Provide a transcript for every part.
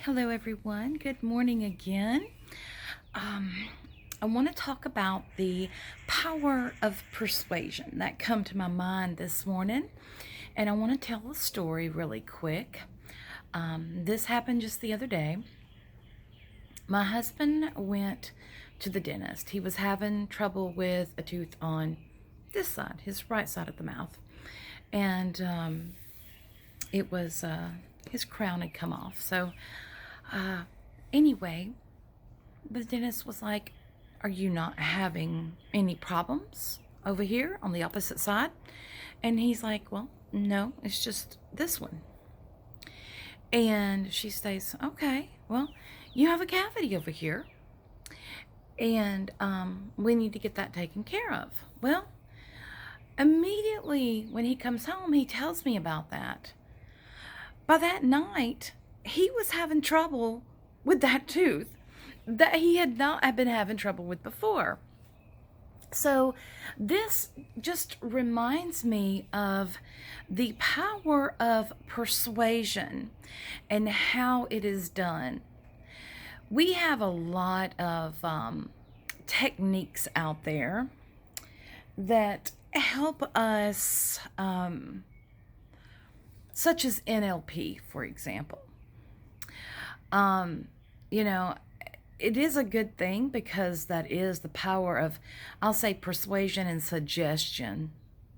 Hello, everyone. Good morning again. Um, I want to talk about the power of persuasion that come to my mind this morning, and I want to tell a story really quick. This happened just the other day. My husband went to the dentist. He was having trouble with a tooth on this side, his right side of the mouth, and it was his crown had come off. So anyway, the dentist was like, "Are you not having any problems over here on the opposite side?" And he's like, "Well, no, it's just this one." And she says, "Okay, well, you have a cavity over here, and we need to get that taken care of." Well, immediately when he comes home, he tells me about that. By that night, he was having trouble with that tooth that he had not been having trouble with before. So this just reminds me of the power of persuasion and how it is done. We have a lot of techniques out there that help us, such as NLP, for example. You know, it is a good thing because that is the power of, I'll say, persuasion and suggestion.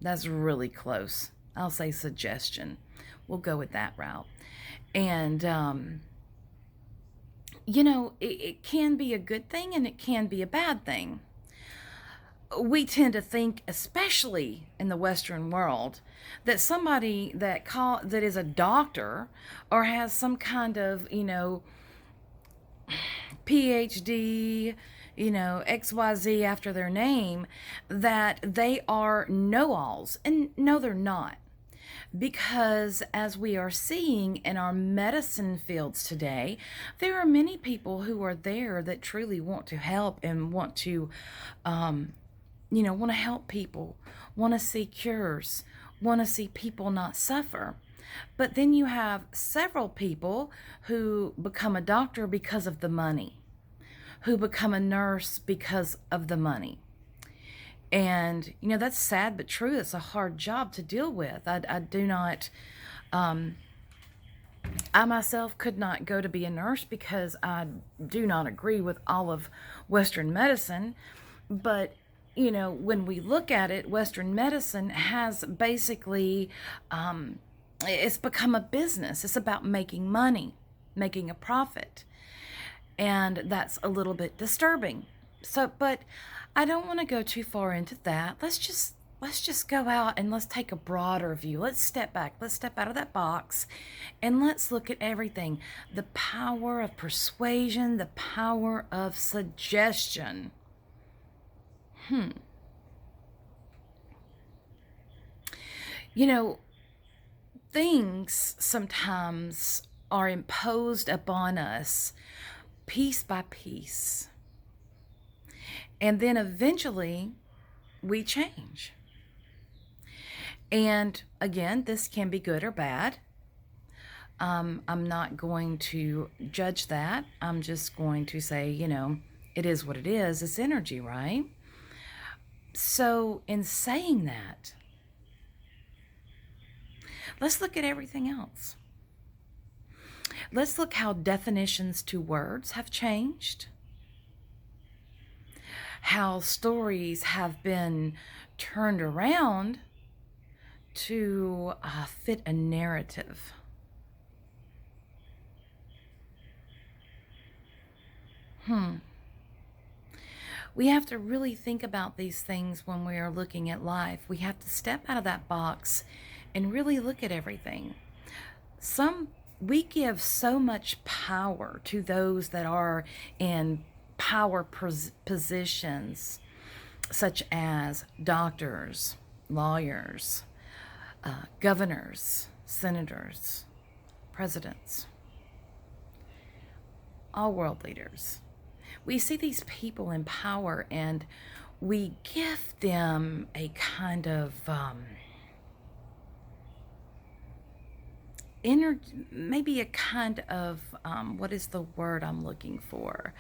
That's really close. I'll say suggestion. We'll go with that route. And, it can be a good thing and it can be a bad thing. We tend to think, especially in the Western world, that somebody that is a doctor or has some kind of, PhD, XYZ after their name, that they are know-alls. And no, they're not. Because as we are seeing in our medicine fields today, there are many people who are there that truly want to help and want to, want to help people, want to see cures, want to see people not suffer. But then you have several people who become a doctor because of the money, who become a nurse because of the money. And, that's sad but true. It's a hard job to deal with. I do not, I myself could not go to be a nurse because I do not agree with all of Western medicine. But, when we look at it, Western medicine has basically, it's become a business. It's about making money, making a profit. And that's a little bit disturbing. So, but I don't want to go too far into that. Let's just go out and let's take a broader view. Let's step back. Let's step out of that box and let's look at everything. The power of persuasion, the power of suggestion. Things sometimes are imposed upon us piece by piece. And then eventually we change. And again, this can be good or bad. I'm not going to judge that. I'm just going to say, it is what it is. It's energy, right? So in saying that, let's look at everything else. Let's look how definitions to words have changed. How stories have been turned around to fit a narrative. We have to really think about these things when we are looking at life. We have to step out of that box and really look at everything. We give so much power to those that are in power positions, such as doctors, lawyers, governors, senators, presidents, all world leaders. We see these people in power and we give them a kind of maybe a kind of, what is the word I'm looking for?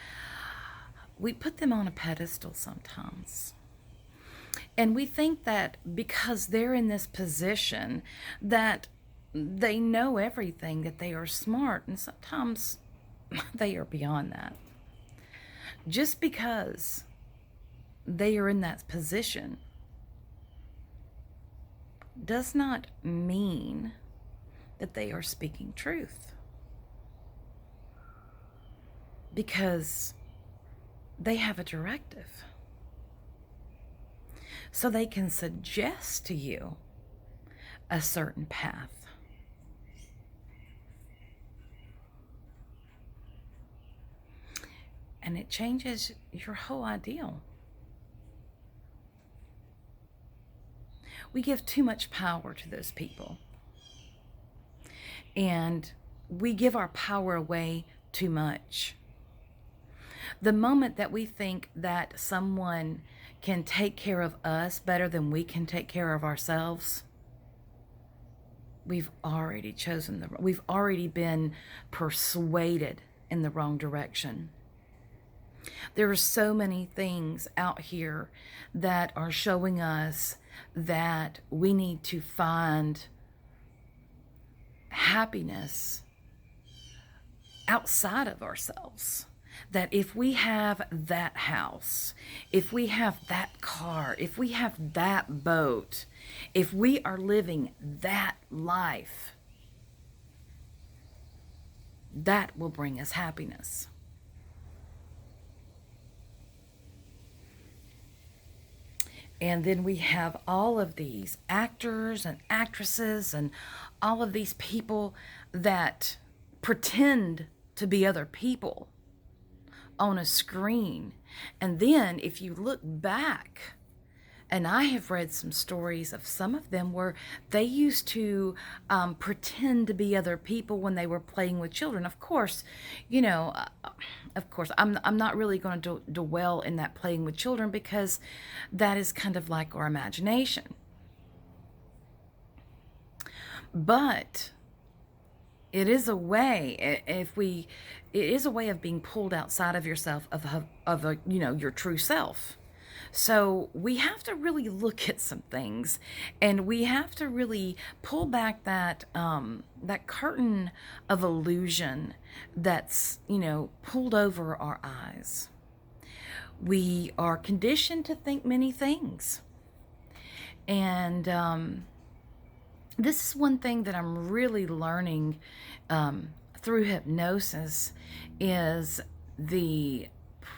We put them on a pedestal sometimes. And we think that because they're in this position that they know everything, that they are smart, and sometimes they are beyond that. Just because they are in that position does not mean that they are speaking truth, because they have a directive. So they can suggest to you a certain path. And it changes your whole ideal. We give too much power to those people. And we give our power away too much. The moment that we think that someone can take care of us better than we can take care of ourselves, we've already we've already been persuaded in the wrong direction. There are so many things out here that are showing us that we need to find happiness outside of ourselves. That if we have that house, if we have that car, if we have that boat, if we are living that life, that will bring us happiness. And then we have all of these actors and actresses and all of these people that pretend to be other people on a screen. And then if you look back, and I have read some stories of some of them where they used to pretend to be other people when they were playing with children. Of course, I'm not really going to dwell in that playing with children, because that is kind of like our imagination. But it is a way, it is a way of being pulled outside of yourself, of your true self. So we have to really look at some things, and we have to really pull back that curtain of illusion that's pulled over our eyes. We are conditioned to think many things, and this is one thing that I'm really learning through hypnosis, is the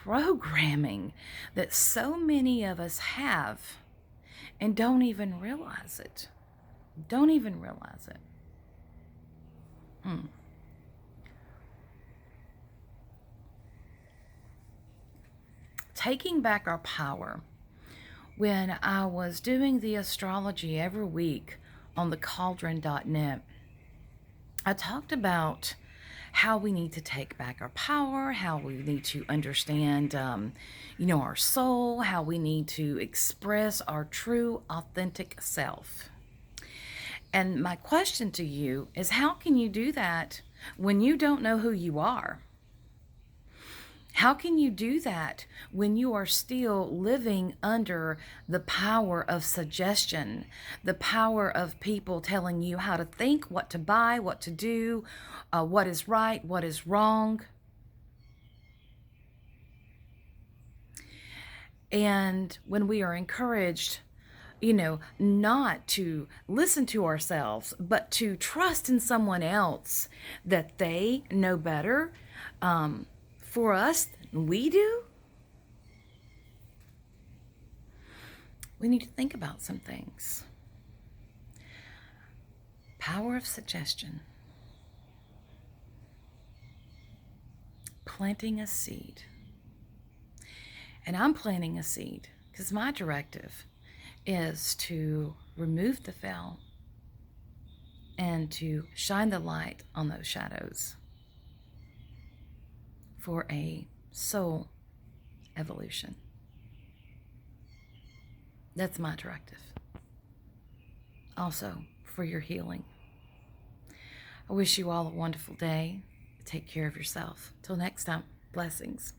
programming that so many of us have and don't even realize it. Taking back our power. When I was doing the astrology every week on the cauldron.net, I talked about how we need to take back our power, how we need to understand, our soul, how we need to express our true, authentic self. And my question to you is, how can you do that when you don't know who you are? How can you do that when you are still living under the power of suggestion, the power of people telling you how to think, what to buy, what to do, what is right, what is wrong? And when we are encouraged, not to listen to ourselves, but to trust in someone else, that they know better for us than we do, we need to think about some things. Power of suggestion. Planting a seed. And I'm planting a seed because my directive is to remove the veil and to shine the light on those shadows for a soul evolution. That's my directive. Also, for your healing. I wish you all a wonderful day. Take care of yourself. Till next time, blessings.